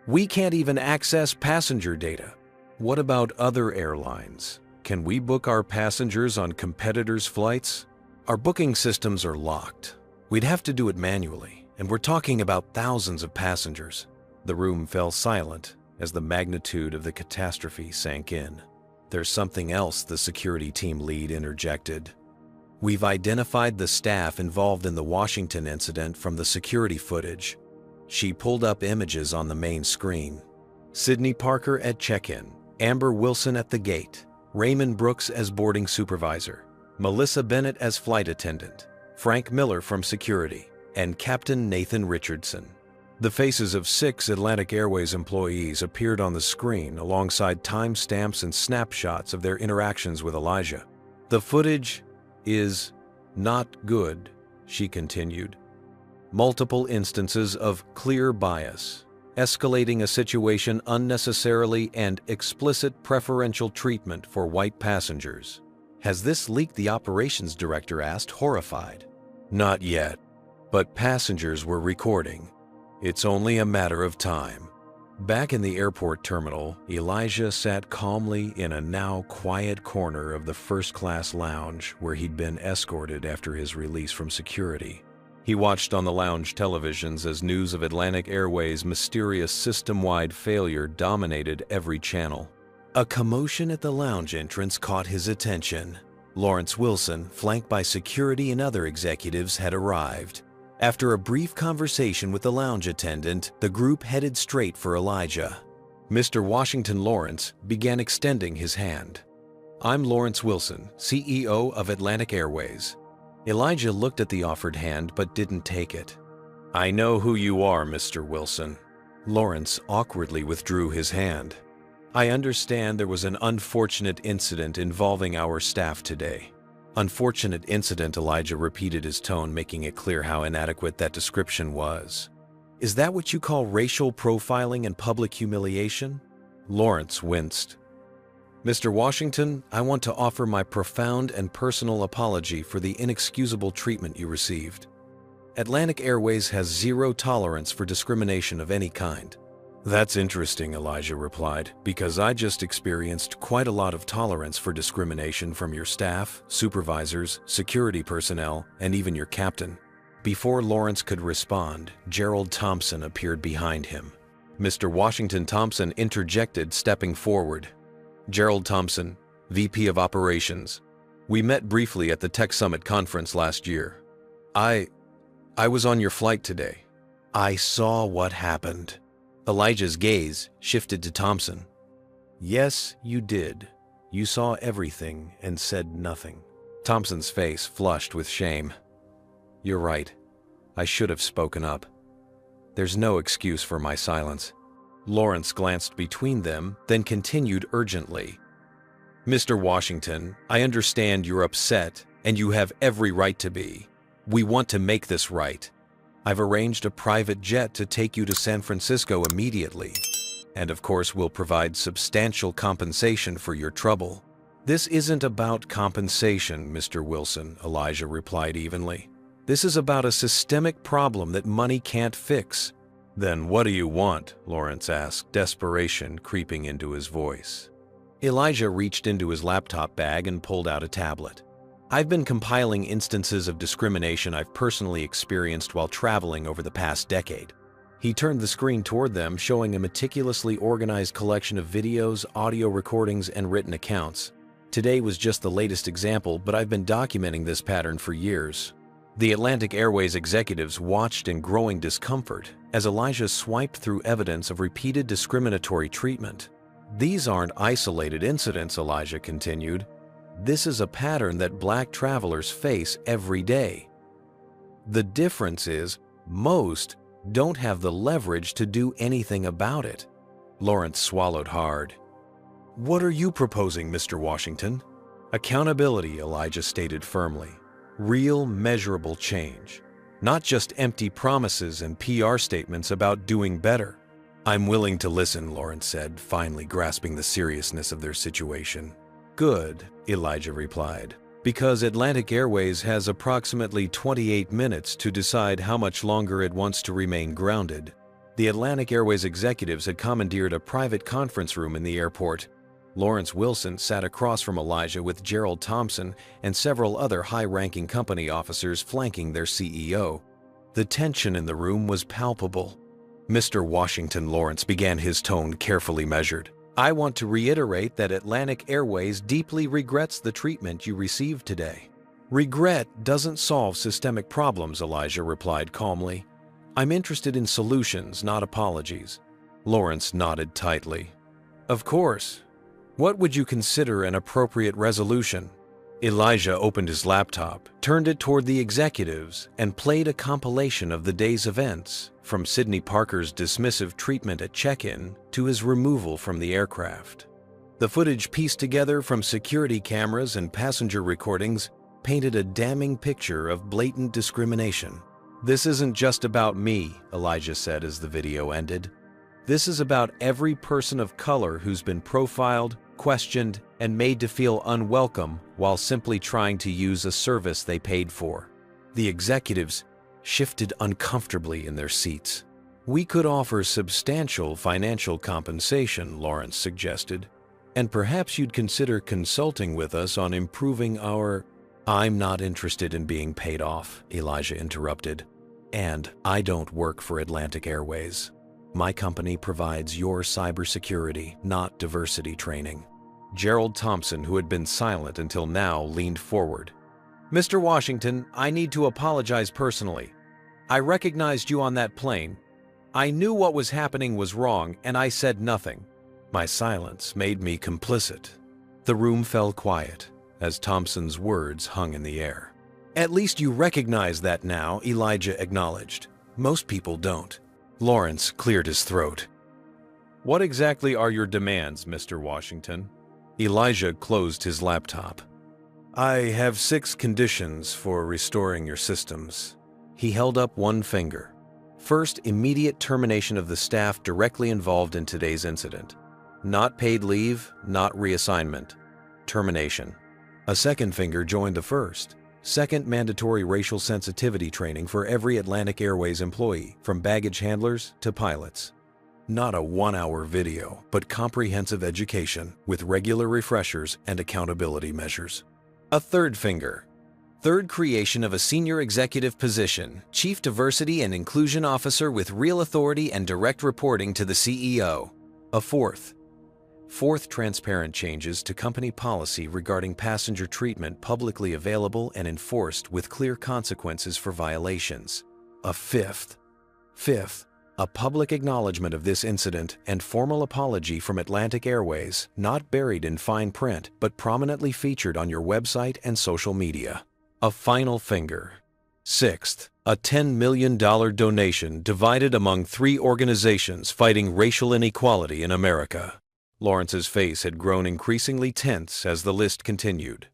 We can't even access passenger data. What about other airlines? Can we book our passengers on competitors' flights? Our booking systems are locked. We'd have to do it manually, and we're talking about thousands of passengers. The room fell silent as the magnitude of the catastrophe sank in. There's something else, the security team lead interjected. We've identified the staff involved in the Washington incident from the security footage. She pulled up images on the main screen. Sydney Parker at check-in, Amber Wilson at the gate, Raymond Brooks as boarding supervisor, Melissa Bennett as flight attendant, Frank Miller from security, and Captain Nathan Richardson. The faces of 6 Atlantic Airways employees appeared on the screen alongside timestamps and snapshots of their interactions with Elijah. The footage is not good, she continued. Multiple instances of clear bias, escalating a situation unnecessarily, and explicit preferential treatment for white passengers. Has this leaked? The operations director asked, horrified. Not yet, but passengers were recording. It's only a matter of time. Back in the airport terminal, Elijah sat calmly in a now quiet corner of the first-class lounge where he'd been escorted after his release from security. He watched on the lounge televisions as news of Atlantic Airways' mysterious system-wide failure dominated every channel. A commotion at the lounge entrance caught his attention. Lawrence Wilson, flanked by security and other executives, had arrived. After a brief conversation with the lounge attendant, the group headed straight for Elijah. Mr. Washington Lawrence began extending his hand. I'm Lawrence Wilson, CEO of Atlantic Airways. Elijah looked at the offered hand but didn't take it. I know who you are, Mr. Wilson. Lawrence awkwardly withdrew his hand. I understand there was an unfortunate incident involving our staff today. Unfortunate incident, Elijah repeated, his tone making it clear how inadequate that description was. Is that what you call racial profiling and public humiliation? Lawrence winced. Mr. Washington, I want to offer my profound and personal apology for the inexcusable treatment you received. Atlantic Airways has zero tolerance for discrimination of any kind. That's interesting, Elijah replied, because I just experienced quite a lot of tolerance for discrimination from your staff, supervisors, security personnel, and even your captain. Before Lawrence could respond, Gerald Thompson appeared behind him. Mr. Washington Thompson interjected, stepping forward. Gerald Thompson, VP of Operations. We met briefly at the Tech Summit conference last year. I was on your flight today. I saw what happened. Elijah's gaze shifted to Thompson. Yes, you did. You saw everything and said nothing. Thompson's face flushed with shame. You're right. I should have spoken up. There's no excuse for my silence. Lawrence glanced between them, then continued urgently. Mr. Washington, I understand you're upset, and you have every right to be. We want to make this right. I've arranged a private jet to take you to San Francisco immediately. And of course, we'll provide substantial compensation for your trouble." "This isn't about compensation, Mr. Wilson," Elijah replied evenly. "This is about a systemic problem that money can't fix." "Then what do you want?" Lawrence asked, desperation creeping into his voice. Elijah reached into his laptop bag and pulled out a tablet. "I've been compiling instances of discrimination I've personally experienced while traveling over the past decade." He turned the screen toward them, showing a meticulously organized collection of videos, audio recordings, and written accounts. "Today was just the latest example, but I've been documenting this pattern for years." The Atlantic Airways executives watched in growing discomfort as Elijah swiped through evidence of repeated discriminatory treatment. "These aren't isolated incidents," Elijah continued. "This is a pattern that Black travelers face every day. The difference is, most don't have the leverage to do anything about it." Lawrence swallowed hard. "What are you proposing, Mr. Washington?" "Accountability," Elijah stated firmly. "Real, measurable change. Not just empty promises and PR statements about doing better." "I'm willing to listen," Lawrence said, finally grasping the seriousness of their situation. "Good," Elijah replied, "because Atlantic Airways has approximately 28 minutes to decide how much longer it wants to remain grounded." The Atlantic Airways executives had commandeered a private conference room in the airport. Lawrence Wilson sat across from Elijah with Gerald Thompson and several other high-ranking company officers flanking their CEO. The tension in the room was palpable. "Mr. Washington," Lawrence began, his tone carefully measured, "I want to reiterate that Atlantic Airways deeply regrets the treatment you received today." "Regret doesn't solve systemic problems," Elijah replied calmly. "I'm interested in solutions, not apologies." Lawrence nodded tightly. "Of course. What would you consider an appropriate resolution?" Elijah opened his laptop, turned it toward the executives, and played a compilation of the day's events, from Sidney Parker's dismissive treatment at check-in to his removal from the aircraft. The footage pieced together from security cameras and passenger recordings painted a damning picture of blatant discrimination. "This isn't just about me," Elijah said as the video ended. "This is about every person of color who's been profiled, questioned, and made to feel unwelcome while simply trying to use a service they paid for." The executives shifted uncomfortably in their seats. "We could offer substantial financial compensation," Lawrence suggested. "And perhaps you'd consider consulting with us on improving our—" "I'm not interested in being paid off," Elijah interrupted. "And I don't work for Atlantic Airways. My company provides your cybersecurity, not diversity training." Gerald Thompson, who had been silent until now, leaned forward. "Mr. Washington, I need to apologize personally. I recognized you on that plane. I knew what was happening was wrong, and I said nothing. My silence made me complicit." The room fell quiet as Thompson's words hung in the air. "At least you recognize that now," Elijah acknowledged. "Most people don't." Lawrence cleared his throat. "What exactly are your demands, Mr. Washington?" Elijah closed his laptop. "I have 6 conditions for restoring your systems." He held up one finger. "First, immediate termination of the staff directly involved in today's incident. Not paid leave, not reassignment. Termination." A second finger joined the first. "Second, mandatory racial sensitivity training for every Atlantic Airways employee, from baggage handlers to pilots. Not a 1-hour video, but comprehensive education with regular refreshers and accountability measures." A third finger. "Third, creation of a senior executive position, Chief Diversity and Inclusion Officer with real authority and direct reporting to the CEO." A fourth. "Fourth, transparent changes to company policy regarding passenger treatment publicly available and enforced with clear consequences for violations." A fifth. "Fifth, a public acknowledgement of this incident and formal apology from Atlantic Airways, not buried in fine print, but prominently featured on your website and social media." A final finger. "Sixth, a $10 million donation divided among 3 organizations fighting racial inequality in America." Lawrence's face had grown increasingly tense as the list continued.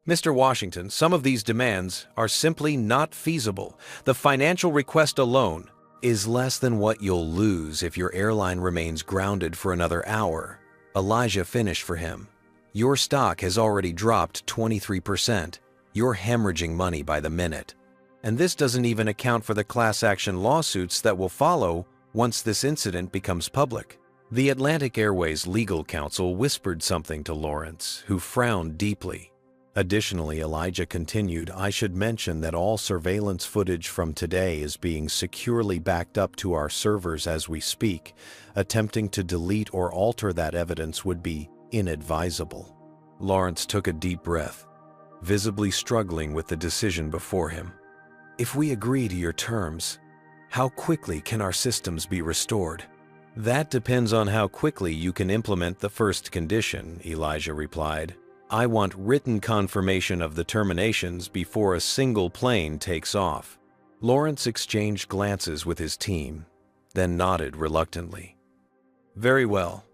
Mr. Washington, some of these demands are simply not feasible. The financial request alone is less than what you'll lose if your airline remains grounded for another hour. Elijah finished for him. Your stock has already dropped 23%. You're hemorrhaging money by the minute. And this doesn't even account for the class action lawsuits that will follow once this incident becomes public. The Atlantic Airways legal counsel whispered something to Lawrence, who frowned deeply. Additionally, Elijah continued, I should mention that all surveillance footage from today is being securely backed up to our servers as we speak. Attempting to delete or alter that evidence would be inadvisable. Lawrence took a deep breath, visibly struggling with the decision before him. If we agree to your terms, how quickly can our systems be restored? That depends on how quickly you can implement the first condition, Elijah replied. I want written confirmation of the terminations before a single plane takes off. Lawrence exchanged glances with his team, then nodded reluctantly. Very well.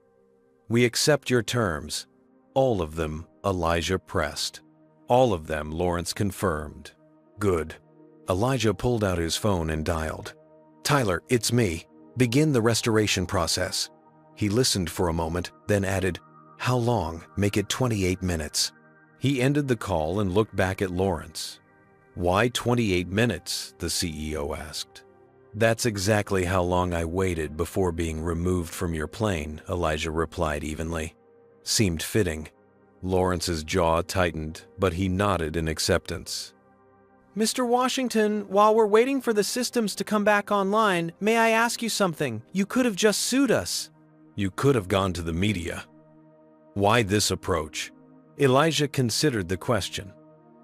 We accept your terms. All of them, Elijah pressed. All of them, Lawrence confirmed. Good. Elijah pulled out his phone and dialed. Tyler, it's me. Begin the restoration process. He listened for a moment, then added, How long? Make it 28 minutes. He ended the call and looked back at Lawrence. Why 28 minutes? The CEO asked. That's exactly how long I waited before being removed from your plane, Elijah replied evenly. Seemed fitting. Lawrence's jaw tightened, but he nodded in acceptance. Mr. Washington, while we're waiting for the systems to come back online, may I ask you something? You could have just sued us. You could have gone to the media. Why this approach? Elijah considered the question.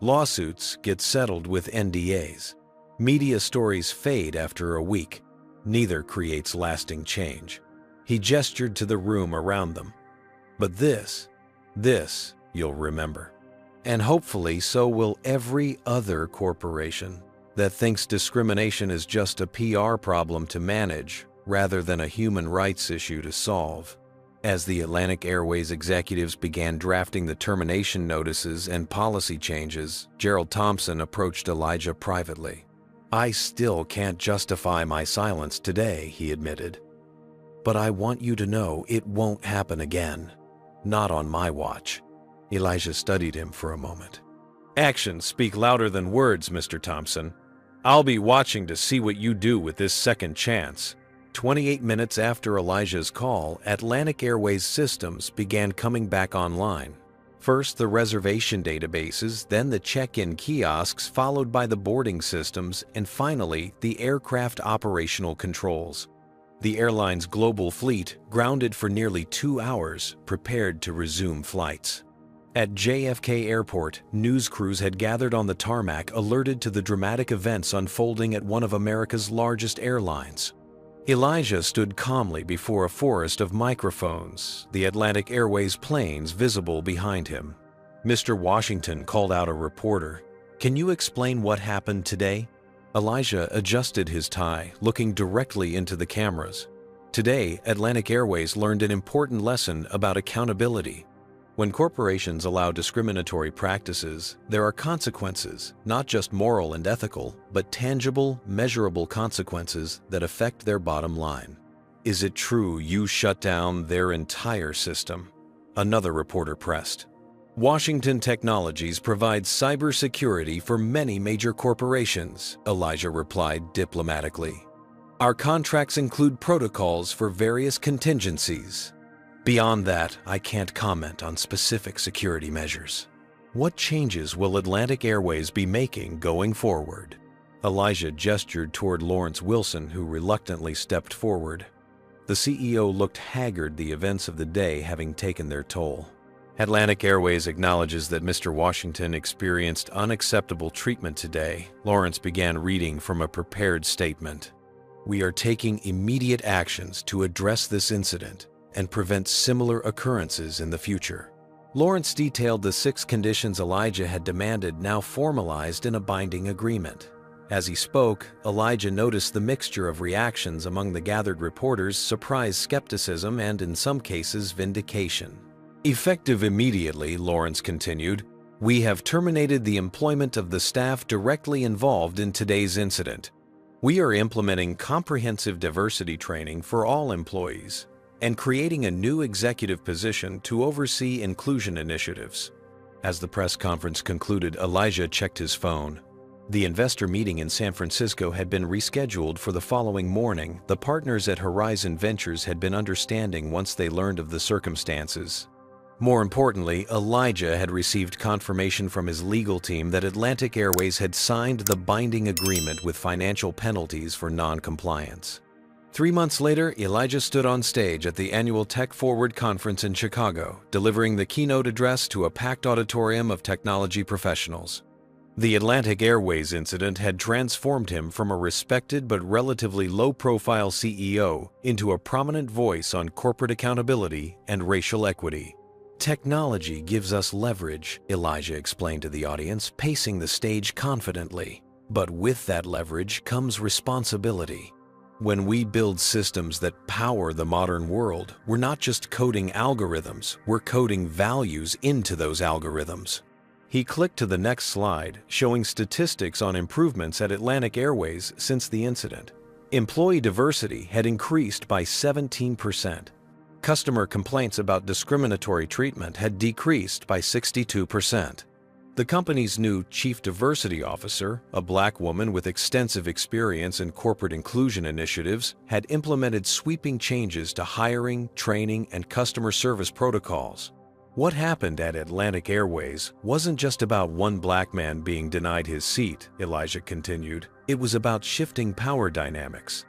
Lawsuits get settled with NDAs. Media stories fade after a week. Neither creates lasting change. He gestured to the room around them. But this you'll remember. And hopefully so will every other corporation that thinks discrimination is just a PR problem to manage rather than a human rights issue to solve. As the Atlantic Airways executives began drafting the termination notices and policy changes, Gerald Thompson approached Elijah privately. I still can't justify my silence today, he admitted. But I want you to know it won't happen again. Not on my watch. Elijah studied him for a moment. Actions speak louder than words, Mr. Thompson. I'll be watching to see what you do with this second chance. 28 minutes after Elijah's call, Atlantic Airways systems began coming back online. First the reservation databases, then the check-in kiosks, followed by the boarding systems, and finally the aircraft operational controls. The airline's global fleet, grounded for nearly 2 hours, prepared to resume flights. At JFK Airport, news crews had gathered on the tarmac, alerted to the dramatic events unfolding at one of America's largest airlines. Elijah stood calmly before a forest of microphones, the Atlantic Airways planes visible behind him. Mr. Washington called out a reporter. Can you explain what happened today? Elijah adjusted his tie, looking directly into the cameras. Today, Atlantic Airways learned an important lesson about accountability. When corporations allow discriminatory practices, there are consequences, not just moral and ethical, but tangible, measurable consequences that affect their bottom line. Is it true you shut down their entire system? Another reporter pressed. Washington Technologies provides cybersecurity for many major corporations, Elijah replied diplomatically. Our contracts include protocols for various contingencies. Beyond that, I can't comment on specific security measures. What changes will Atlantic Airways be making going forward? Elijah gestured toward Lawrence Wilson, who reluctantly stepped forward. The CEO looked haggard, the events of the day having taken their toll. Atlantic Airways acknowledges that Mr. Washington experienced unacceptable treatment today. Lawrence began reading from a prepared statement. We are taking immediate actions to address this incident and prevent similar occurrences in the future. Lawrence detailed the 6 conditions Elijah had demanded, now formalized in a binding agreement. As he spoke, Elijah noticed the mixture of reactions among the gathered reporters: surprise, skepticism, and in some cases, vindication. Effective immediately, Lawrence continued, We have terminated the employment of the staff directly involved in today's incident. We are implementing comprehensive diversity training for all employees and creating a new executive position to oversee inclusion initiatives." As the press conference concluded, Elijah checked his phone. The investor meeting in San Francisco had been rescheduled for the following morning. The partners at Horizon Ventures had been understanding once they learned of the circumstances. More importantly, Elijah had received confirmation from his legal team that Atlantic Airways had signed the binding agreement with financial penalties for non-compliance. 3 months later, Elijah stood on stage at the annual Tech Forward conference in Chicago, delivering the keynote address to a packed auditorium of technology professionals. The Atlantic Airways incident had transformed him from a respected but relatively low-profile CEO into a prominent voice on corporate accountability and racial equity. "Technology gives us leverage," Elijah explained to the audience, pacing the stage confidently. "But with that leverage comes responsibility. When we build systems that power the modern world, we're not just coding algorithms, we're coding values into those algorithms." He clicked to the next slide, showing statistics on improvements at Atlantic Airways since the incident. Employee diversity had increased by 17%. Customer complaints about discriminatory treatment had decreased by 62%. The company's new Chief Diversity Officer, a Black woman with extensive experience in corporate inclusion initiatives, had implemented sweeping changes to hiring, training, and customer service protocols. What happened at Atlantic Airways wasn't just about one Black man being denied his seat, Elijah continued. It was about shifting power dynamics.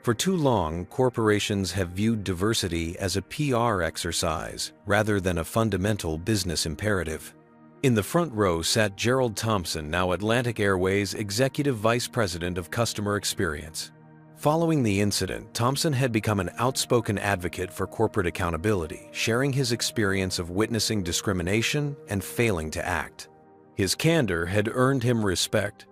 For too long, corporations have viewed diversity as a PR exercise rather than a fundamental business imperative. In the front row sat Gerald Thompson, now Atlantic Airways Executive Vice President of Customer Experience. Following the incident, Thompson had become an outspoken advocate for corporate accountability, sharing his experience of witnessing discrimination and failing to act. His candor had earned him respect,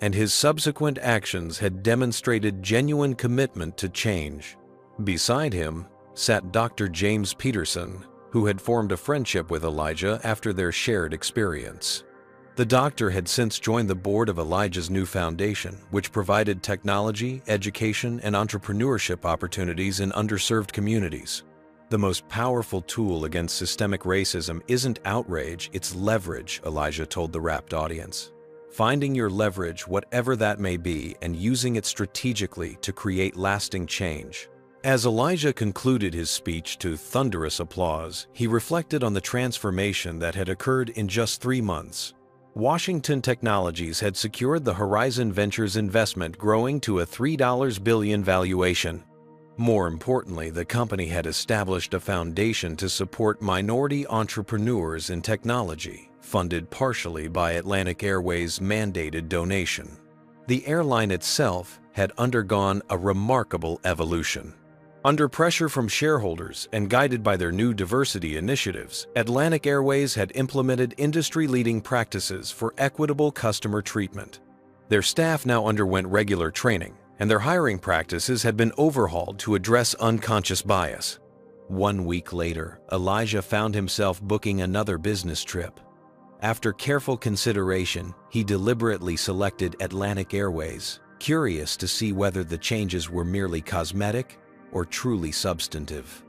and his subsequent actions had demonstrated genuine commitment to change. Beside him sat Dr. James Peterson, who had formed a friendship with Elijah after their shared experience. The doctor had since joined the board of Elijah's new foundation, which provided technology, education, and entrepreneurship opportunities in underserved communities. The most powerful tool against systemic racism isn't outrage, it's leverage, Elijah told the rapt audience. Finding your leverage, whatever that may be, and using it strategically to create lasting change. As Elijah concluded his speech to thunderous applause, he reflected on the transformation that had occurred in just 3 months. Washington Technologies had secured the Horizon Ventures investment, growing to a $3 billion valuation. More importantly, the company had established a foundation to support minority entrepreneurs in technology, funded partially by Atlantic Airways' mandated donation. The airline itself had undergone a remarkable evolution. Under pressure from shareholders and guided by their new diversity initiatives, Atlantic Airways had implemented industry-leading practices for equitable customer treatment. Their staff now underwent regular training, and their hiring practices had been overhauled to address unconscious bias. 1 week later, Elijah found himself booking another business trip. After careful consideration, he deliberately selected Atlantic Airways, curious to see whether the changes were merely cosmetic or truly substantive.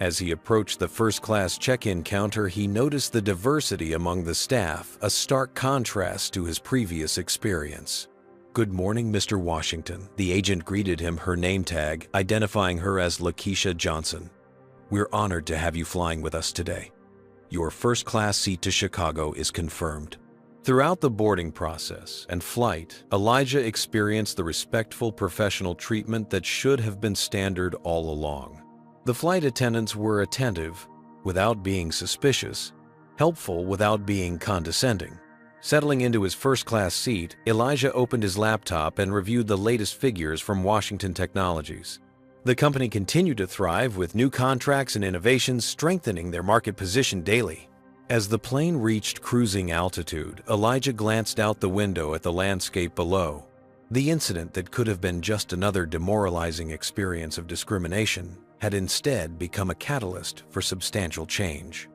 As he approached the first-class check-in counter, he noticed the diversity among the staff, a stark contrast to his previous experience. "Good morning, Mr. Washington," the agent greeted him, her name tag identifying her as Lakeisha Johnson. "We're honored to have you flying with us today. Your first-class seat to Chicago is confirmed." Throughout the boarding process and flight, Elijah experienced the respectful professional treatment that should have been standard all along. The flight attendants were attentive without being suspicious, helpful without being condescending. Settling into his first-class seat, Elijah opened his laptop and reviewed the latest figures from Washington Technologies. The company continued to thrive with new contracts and innovations strengthening their market position daily. As the plane reached cruising altitude, Elijah glanced out the window at the landscape below. The incident that could have been just another demoralizing experience of discrimination had instead become a catalyst for substantial change.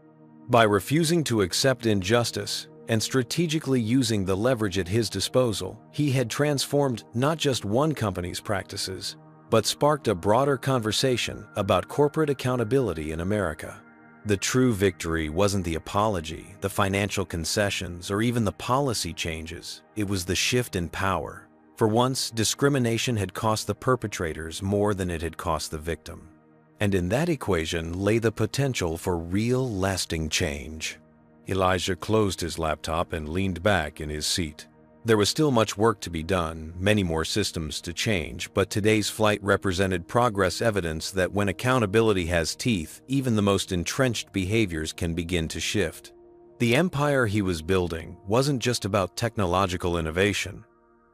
By refusing to accept injustice, and strategically using the leverage at his disposal, he had transformed not just one company's practices, but sparked a broader conversation about corporate accountability in America. The true victory wasn't the apology, the financial concessions, or even the policy changes. It was the shift in power. For once, discrimination had cost the perpetrators more than it had cost the victim. And in that equation lay the potential for real, lasting change. Elijah closed his laptop and leaned back in his seat. There was still much work to be done, many more systems to change, but today's flight represented progress, evidence that when accountability has teeth, even the most entrenched behaviors can begin to shift. The empire he was building wasn't just about technological innovation.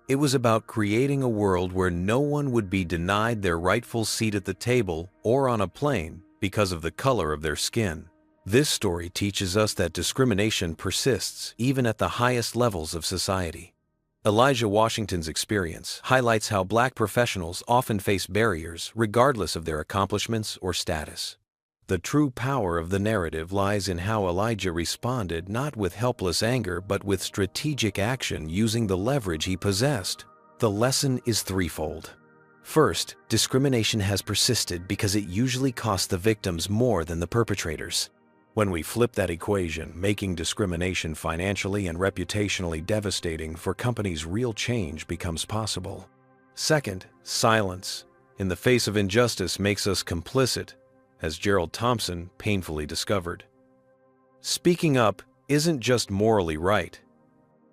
It was about creating a world where no one would be denied their rightful seat at the table or on a plane because of the color of their skin. This story teaches us that discrimination persists even at the highest levels of society. Elijah Washington's experience highlights how Black professionals often face barriers regardless of their accomplishments or status. The true power of the narrative lies in how Elijah responded, not with helpless anger but with strategic action using the leverage he possessed. The lesson is threefold. First, discrimination has persisted because it usually costs the victims more than the perpetrators. When we flip that equation, making discrimination financially and reputationally devastating for companies, real change becomes possible. Second, silence in the face of injustice makes us complicit, as Gerald Thompson painfully discovered. Speaking up isn't just morally right.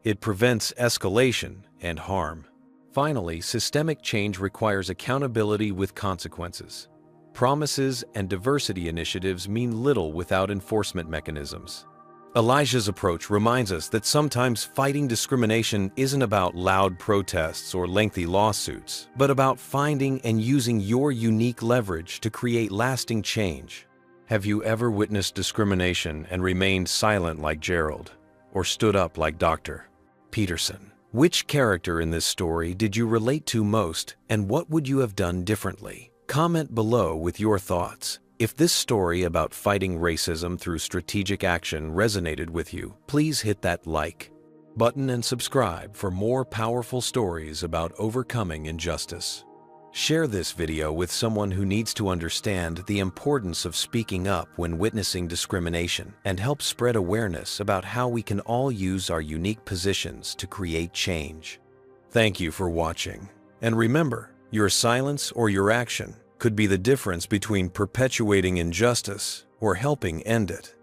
It prevents escalation and harm. Finally, systemic change requires accountability with consequences. Promises and diversity initiatives mean little without enforcement mechanisms. Elijah's approach reminds us that sometimes fighting discrimination isn't about loud protests or lengthy lawsuits, but about finding and using your unique leverage to create lasting change. Have you ever witnessed discrimination and remained silent like Gerald, or stood up like Dr. Peterson? Which character in this story did you relate to most, and what would you have done differently? Comment below with your thoughts. If this story about fighting racism through strategic action resonated with you, please hit that like button and subscribe for more powerful stories about overcoming injustice. Share this video with someone who needs to understand the importance of speaking up when witnessing discrimination, and help spread awareness about how we can all use our unique positions to create change. Thank you for watching. And remember, your silence or your action could be the difference between perpetuating injustice or helping end it.